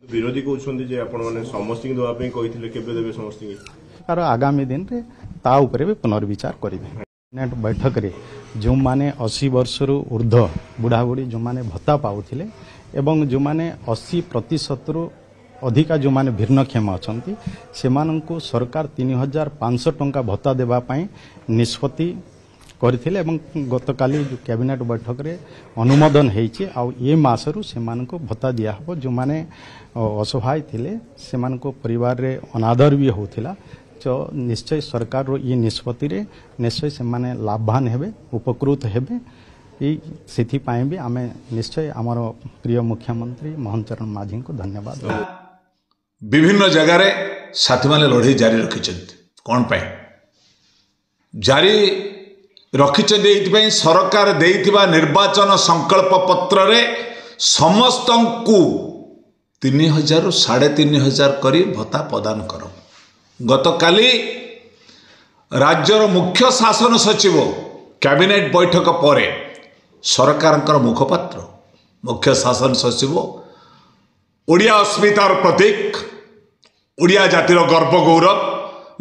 विरोधी कहते जे आपण माने समस्त दवा कहते केबे देबे समस्त कार आगामी दिन रे ता उपरे भी पुनर्विचार करेंगे। कैबिनेट बैठक रे जो माने 80 वर्ष रु ऊर्ध्व बुढ़ा बुढ़ी जो माने भत्ता पाउथिले एवं जो माने 80% रु अधिका जो माने भिन्नक्षम अछंती सेमानंकु सरकार 3500 टंका भत्ता देबा पई निष्पत्ति करथिले एवं गतकाली जो कैबिनेट बैठक रे अनुमोदन हेछि आ ए मासरु सेमानंकु भत्ता दिया हबो जो माने असहाय थिले सेमानंकु परिवार रे अनादर भी होथिला तो निश्चय सरकार रो ये निष्पत्ति रे निश्चय से माने लाभवान हेबे उपकृत हेबे सेथि पाए भी आमे निश्चय आमर प्रिय मुख्यमंत्री मोहन चरण माझी को धन्यवाद। विभिन्न जगह रे साथी माने लड़ाई जारी रखिछन्ति कोन पाए जारी रखिछन्ति एथि सरकार देइथिबा निर्वाचन संकल्प पत्र रे समस्तंकु 3000 रु 3500 करी भत्ता प्रदान करो। गतकाली राज्यर मुख्य शासन सचिव कैबिनेट बैठक पर सरकार मुखपात्र मुख्य शासन सचिव ओडिया अस्मितार प्रतीक ओडिया जातिर गर्व गौरव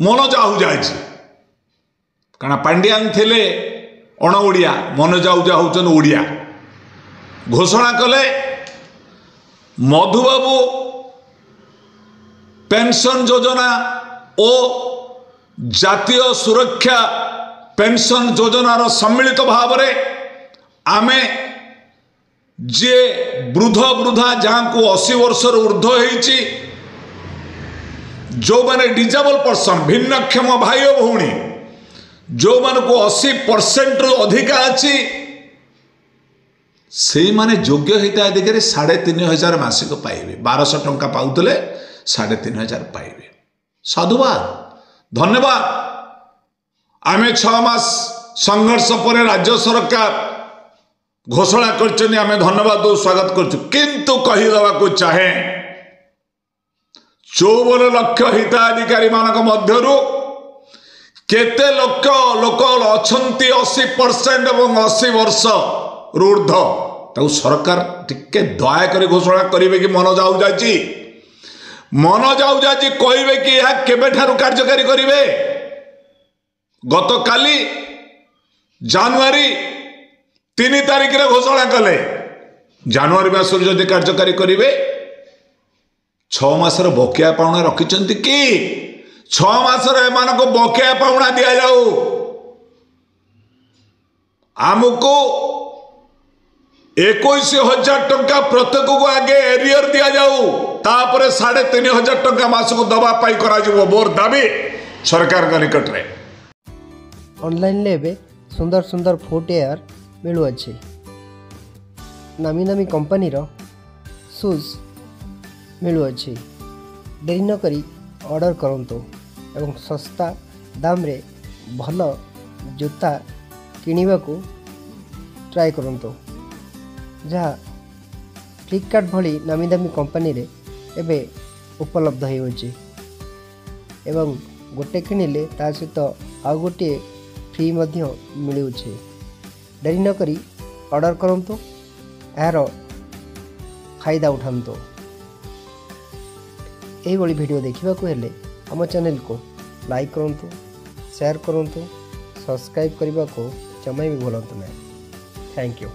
मन जाहु जाए कारण पांड्यान थिले अण ओडिया मन जाहु जाऊन ओडिया घोषणा कले मधुबाबू पेंशन योजना ओ जातीय सुरक्षा पेंशन योजनार सम्मिलित भाव रे आमे जे वृद्ध वृद्धा जहाँ को 80 वर्ष ऊर्ध्व होइछि जो माने डिजेबल पर्सन भिन्नक्षम भाई और भौणी जो मान को 80% रु अधिका अछि से माने योग्य होता दिगरे 3500 मासिक पाइबे 1200 टंका पाउतले 3500 पाइबे। साधुवाद धन्यवाद। आमे 6 मास संघर्ष पर राज्य सरकार घोषणा करछन आमे धन्यवाद दो स्वागत करछु किंतु कहि दवा को चाहे 54 लाख हिताधिकारी मानक मध्यरु केते लक्ष लोक अछंती 80% एवं 80 वर्ष ऊर्ध्व ताऊ सरकार टिके दया करे घोषणा करिवे कि मन जाऊ जाची कहबे कि यह केबे ठारू कार्यकारी करिवे। गतकाली जनवरी 3 तारिख रे घोषणा कले जनवरी मासर जदि कार्यकारी करिवे 6 मासर बकेया पाउना रखिचंती कि 6 मासर एमानको बकेया पाउना दिया जाऊ आमको 21,000 टंका प्रत्येक को आगे एरियर दिया जाऊ तापर 3500 टंका मास को दबा पाई करा जिवो मोर दाबी सरकार का निकट रे। ऑनलाइन लेबे सुंदर सुंदर फुटवेयर मिलु अछि नामी नामी कंपनी रो शूज मिलु अछि देरी न करी ऑर्डर करंतो एवं सस्ता दाम रे भलो जूता किनिबा को ट्राई करंतो जहाँ फ्लिपकार्ट भली नामी दामी कंपनी रे एबे उपलब्ध होइछि एवं गोटे किनिले ता सहित आउ गोटे फ्री मध्य मिलुछि देरी न करी ऑर्डर करंतो यार फायदा उठांतो। एही भली वीडियो देखिबा को हेले हम चैनल को लाइक करंतो शेयर करंतो सब्सक्राइब करबा को जमा भी भूलंतु नहीं। Thank you.